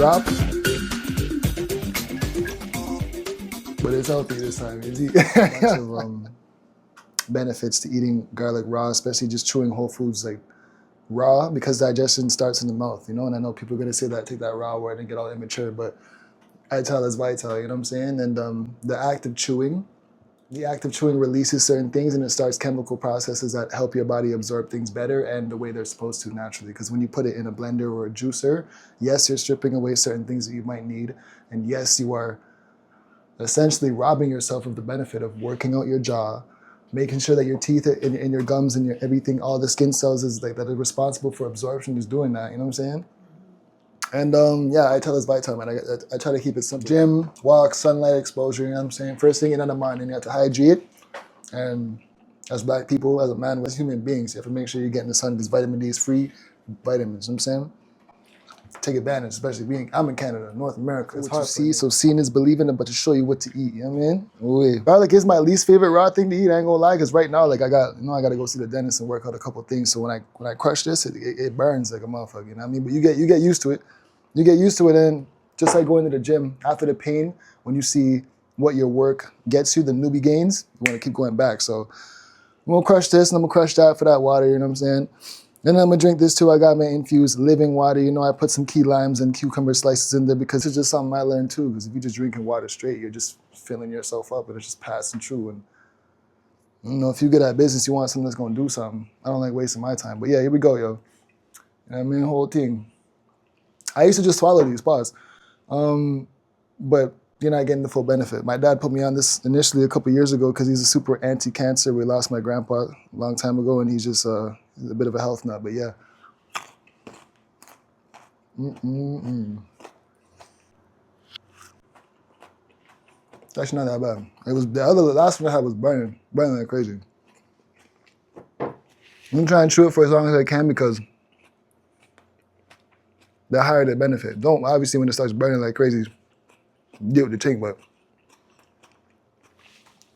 drop. But it's healthy this time. It's a bunch of benefits to eating garlic raw, especially just chewing whole foods like raw, because digestion starts in the mouth, you know? And I know people are gonna say that, take that raw word and get all immature, but I tell is vital, you know what I'm saying? And the act of chewing releases certain things and it starts chemical processes that help your body absorb things better and the way they're supposed to naturally. Because when you put it in a blender or a juicer, yes, you're stripping away certain things that you might need. And yes, you are essentially robbing yourself of the benefit of working out your jaw, making sure that your teeth and your gums and your everything, all the skin cells is like that are responsible for absorption is doing that, you know what I'm saying? And yeah, I tell it's vital, man. I try to keep it simple. Gym, walk, sunlight exposure, you know what I'm saying? First thing in the morning, you have to hydrate. And as black people, as a man, as human beings, you have to make sure you're getting the sun because vitamin D is free vitamins, you know what I'm saying? Take advantage, especially I'm in Canada, North America. It's hard to see, so seeing is believing, but to show you what to eat, you know what I mean? Ooh. Garlic is my least favorite raw thing to eat, I ain't gonna lie, because right now, like I gotta go see the dentist and work out a couple things, so when I crush this, it burns like a motherfucker, you know what I mean? But you get used to it. You get used to it, and just like going to the gym, after the pain, when you see what your work gets you, the newbie gains, you wanna keep going back. So I'm gonna crush this, and I'm gonna crush that for that water, you know what I'm saying? And I'm gonna drink this too. I got my infused living water. You know, I put some key limes and cucumber slices in there because it's just something I learned too. Because if you're just drinking water straight, you're just filling yourself up and it's just passing through. And you know, if you get at business, you want something that's gonna do something. I don't like wasting my time. But yeah, here we go, yo. You know what I mean? Whole thing. I used to just swallow these, pause. But you're not getting the full benefit. My dad put me on this initially a couple years ago because he's a super anti-cancer. We lost my grandpa a long time ago, and he's just he's a bit of a health nut. But yeah. It's actually not that bad. It was the last one I had was burning like crazy. I'm trying to chew it for as long as I can because the higher the benefit. Don't obviously when it starts burning like crazy, get with the thing, but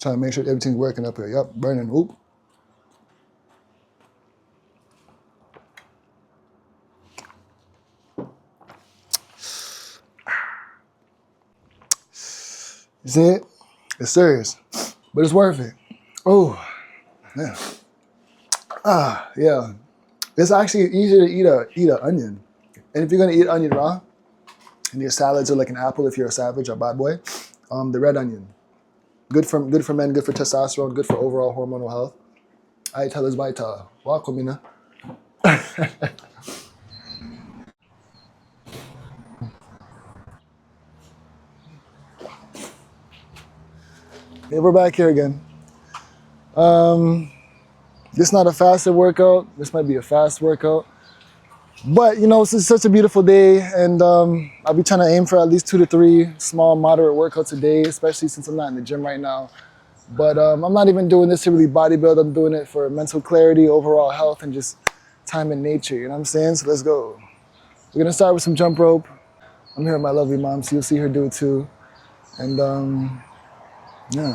trying to make sure everything's working up here. Yep, burning. Oop. You see it? It's serious, but it's worth it. Oh, man. Yeah. It's actually easier to eat an onion. And if you're gonna eat onion raw, in your salads or like an apple if you're a savage or bad boy, the red onion. Good for men, good for testosterone, good for overall hormonal health. I tell us vital. Walk with me now. Okay, we're back here again. This is not a fasted workout. This might be a fast workout. But, you know, it's such a beautiful day, and I'll be trying to aim for at least 2 to 3 small, moderate workouts a day, especially since I'm not in the gym right now. But I'm not even doing this to really bodybuild. I'm doing it for mental clarity, overall health, and just time in nature, you know what I'm saying? So let's go. We're gonna start with some jump rope. I'm here with my lovely mom, so you'll see her do it too. And yeah.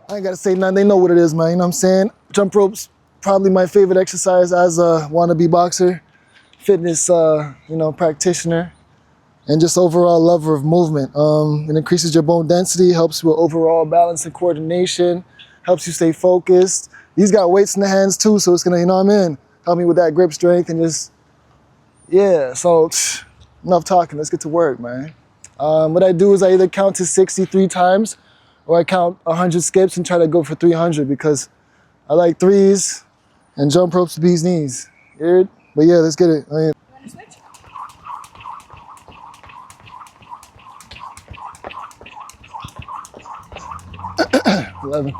I ain't gotta say nothing, they know what it is, man, you know what I'm saying? Jump rope's probably my favorite exercise as a wannabe boxer, fitness, practitioner, and just overall lover of movement. It increases your bone density, helps with overall balance and coordination, helps you stay focused. These got weights in the hands too, so it's gonna, you know what I mean? Help me with that grip strength and just, yeah, so enough talking, let's get to work, man. What I do is I either count to 63 times or I count 100 skips and try to go for 300 because I like threes and jump ropes to bees knees. You heard? But yeah, let's get it. You want to switch? Oh, 11,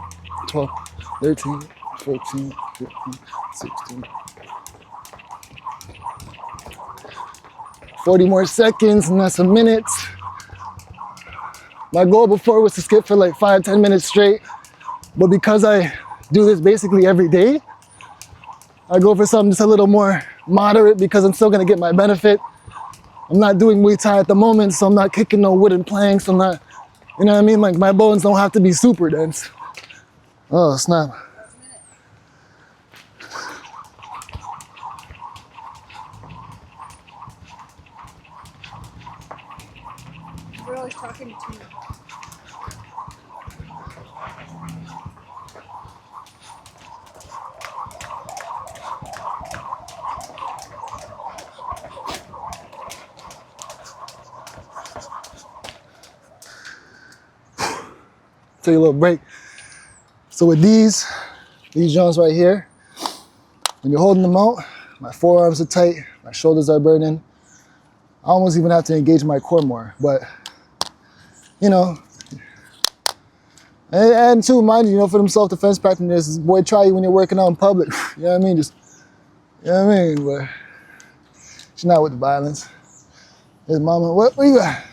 12, 13, 14, 15, 16. 40 more seconds and that's a minute. My goal before was to skip for like 5-10 minutes straight, but because I do this basically every day, I go for something just a little more moderate because I'm still gonna get my benefit. I'm not doing Muay Thai at the moment, so I'm not kicking no wooden planks. I'm not, you know what I mean? Like my bones don't have to be super dense. Oh, snap. always talking to me. Take a little break. So with these joints right here, when you're holding them out, my forearms are tight, my shoulders are burning. I almost even have to engage my core more, but you know, and too, mind you, for them self-defense practitioners, boy, try you when you're working out in public. You know what I mean? Just, you know what I mean? But she's not with the violence. There's mama, what you got?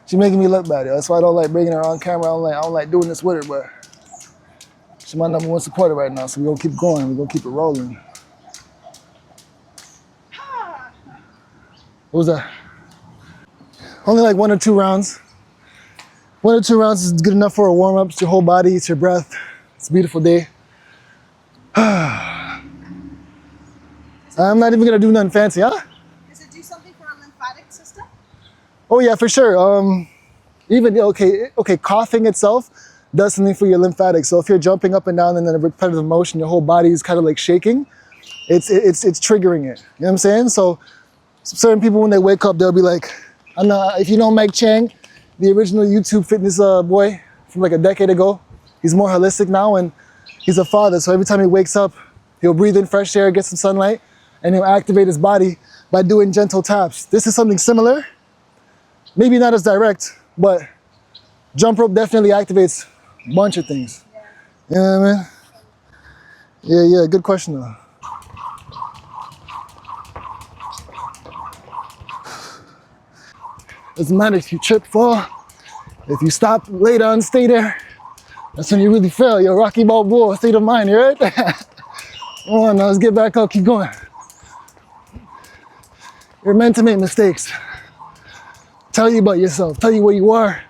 She's making me look bad, yo. That's why I don't like bringing her on camera. I don't like doing this with her, but she's my #1 supporter right now, so we're gonna keep going. We're gonna keep it rolling. What was that? Only like 1 or 2 rounds. 1 or 2 rounds is good enough for a warm-up. It's your whole body, it's your breath. It's a beautiful day. I'm not even gonna do nothing fancy, huh? Does it do something for our lymphatic system? Oh yeah, for sure. Even okay, coughing itself does something for your lymphatics. So if you're jumping up and down and then a repetitive motion, your whole body is kind of like shaking. It's triggering it. You know what I'm saying? So certain people when they wake up, they'll be like, if you know Mike Chang, the original YouTube fitness boy from like a decade ago, he's more holistic now and he's a father. So every time he wakes up, he'll breathe in fresh air, get some sunlight, and he'll activate his body by doing gentle taps. This is something similar. Maybe not as direct, but jump rope definitely activates a bunch of things. You know what I mean? Yeah, good question though. Doesn't matter if you trip, fall. If you stop, lay down, stay there. That's when you really fail. Yo, Rocky Balboa, state of mind, you right? Come on, now let's get back up, keep going. You're meant to make mistakes. Tell you about yourself, tell you where you are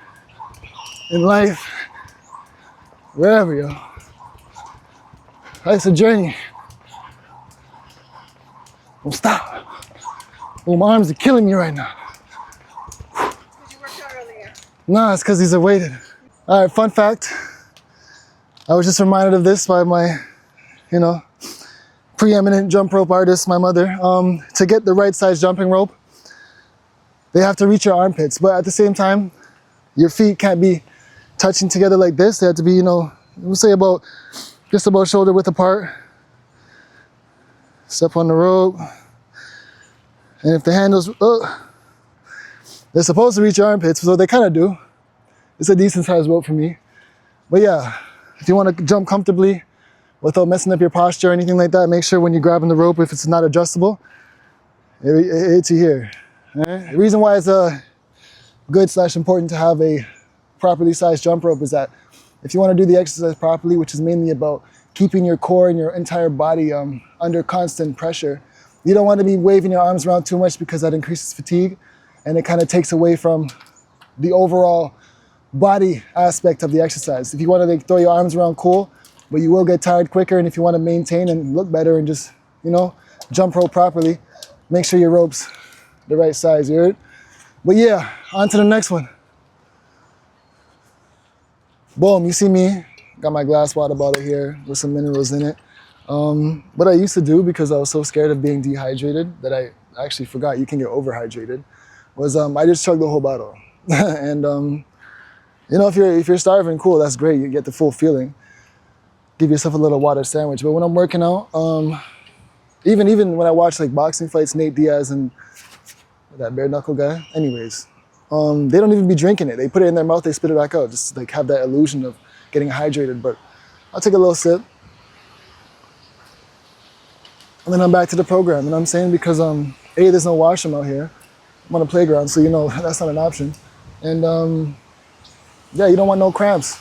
in life, wherever, yo. Life's a journey. Don't stop. Oh, my arms are killing me right now. Because you worked out earlier. No, it's because these are weighted. All right, fun fact. I was just reminded of this by my, preeminent jump rope artist, my mother. To get the right size jumping rope, they have to reach your armpits, but at the same time, your feet can't be touching together like this. They have to be, we'll say just about shoulder width apart. Step on the rope. And if the handles, they're supposed to reach your armpits, so they kind of do. It's a decent sized rope for me. But yeah, if you want to jump comfortably without messing up your posture or anything like that, make sure when you're grabbing the rope, if it's not adjustable, it hits you here. All right? The reason why it's good/important to have a properly sized jump rope is that if you want to do the exercise properly, which is mainly about keeping your core and your entire body under constant pressure, you don't want to be waving your arms around too much because that increases fatigue and it kind of takes away from the overall body aspect of the exercise. If you want to throw your arms around, cool, but you will get tired quicker. And if you want to maintain and look better and just, jump rope properly, make sure your rope's the right size, you heard? But yeah, on to the next one. Boom, you see me, got my glass water bottle here with some minerals in it. What I used to do, because I was so scared of being dehydrated that I actually forgot you can get overhydrated, was I just chugged the whole bottle. And if you're starving, cool, that's great, you get the full feeling. Give yourself a little water sandwich. But when I'm working out, even when I watch like boxing fights, Nate Diaz and that bare knuckle guy, anyways, they don't even be drinking it. They put it in their mouth, they spit it back out, just like have that illusion of getting hydrated. But I'll take a little sip. And then I'm back to the program. And I'm saying because there's no washroom out here. I'm on a playground, so that's not an option. And you don't want no cramps.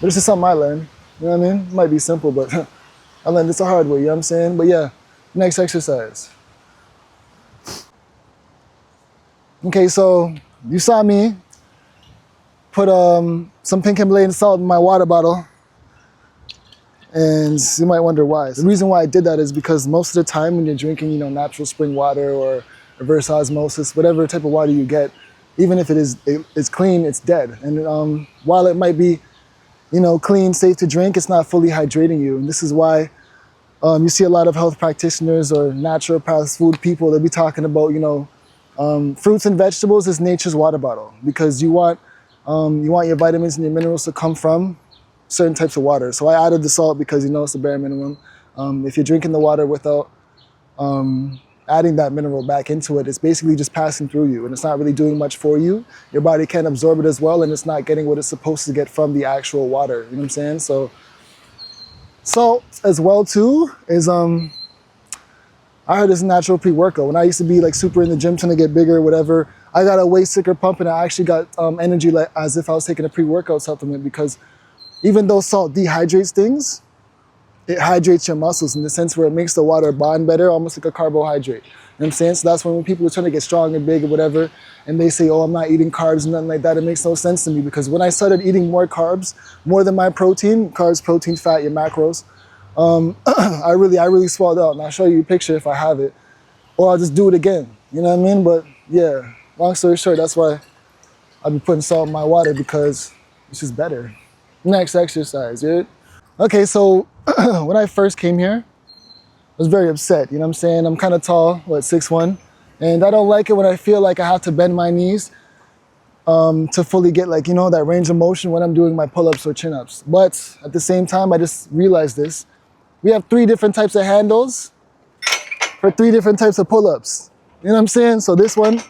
But it's just something I learned. You know what I mean? It might be simple, but I learned this the hard way, you know what I'm saying? But yeah, next exercise. Okay, so you saw me put some pink Himalayan salt in my water bottle. And you might wonder why. The reason why I did that is because most of the time when you're drinking, natural spring water or reverse osmosis, whatever type of water you get, even if it's clean, it's dead. And while it might be, clean, safe to drink, it's not fully hydrating you. And this is why you see a lot of health practitioners or naturopaths, food people, they'll be talking about, fruits and vegetables is nature's water bottle, because you want your vitamins and your minerals to come from certain types of water. So I added the salt because it's the bare minimum. If you're drinking the water without adding that mineral back into it, it's basically just passing through you, and it's not really doing much for you. Your body can't absorb it as well, and it's not getting what it's supposed to get from the actual water. You know what I'm saying? So salt as well too is I heard it's a natural pre-workout. When I used to be like super in the gym trying to get bigger or whatever, I got a way sicker pump, and I actually got energy like as if I was taking a pre-workout supplement, because even though salt dehydrates things, it hydrates your muscles in the sense where it makes the water bond better, almost like a carbohydrate. You know what I'm saying? So that's when people are trying to get strong and big or whatever, and they say, oh, I'm not eating carbs and nothing like that, it makes no sense to me, because when I started eating more carbs, more than my protein, carbs, protein, fat, your macros, I really swelled out. And I'll show you a picture if I have it, or I'll just do it again. You know what I mean? But yeah, long story short, that's why I'll be putting salt in my water, because it's just better. Next exercise, dude. Okay, so when I first came here, I was very upset. You know what I'm saying? I'm kind of tall, 6'1", and I don't like it when I feel like I have to bend my knees to fully get that range of motion when I'm doing my pull-ups or chin-ups. But at the same time, I just realized this. We have 3 different types of handles for 3 different types of pull-ups. You know what I'm saying? So this one,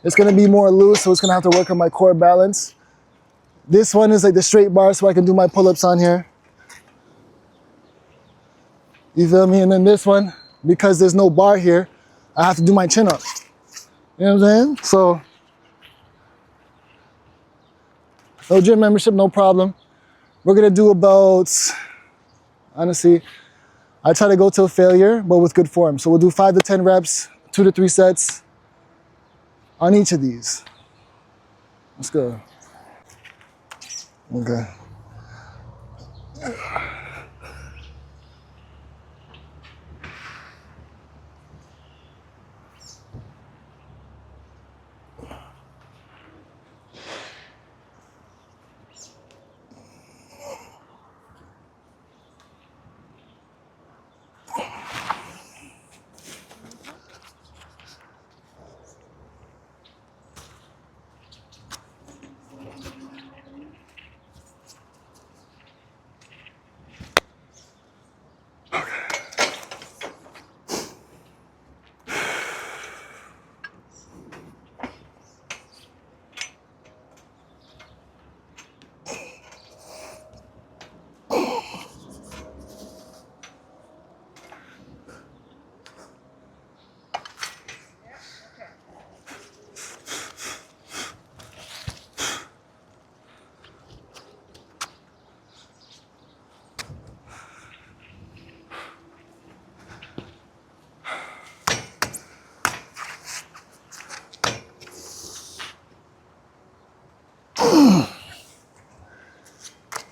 it's gonna be more loose, so it's gonna have to work on my core balance. This one is like the straight bar, so I can do my pull-ups on here. You feel me? And then this one, because there's no bar here, I have to do my chin up. You know what I'm saying? So, no gym membership, no problem. We're gonna do about, honestly, I try to go till failure, but with good form. So we'll do 5 to 10 reps, 2 to 3 sets on each of these. Let's go. Okay.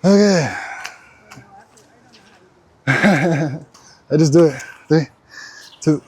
Okay. I just do it. 3, 2.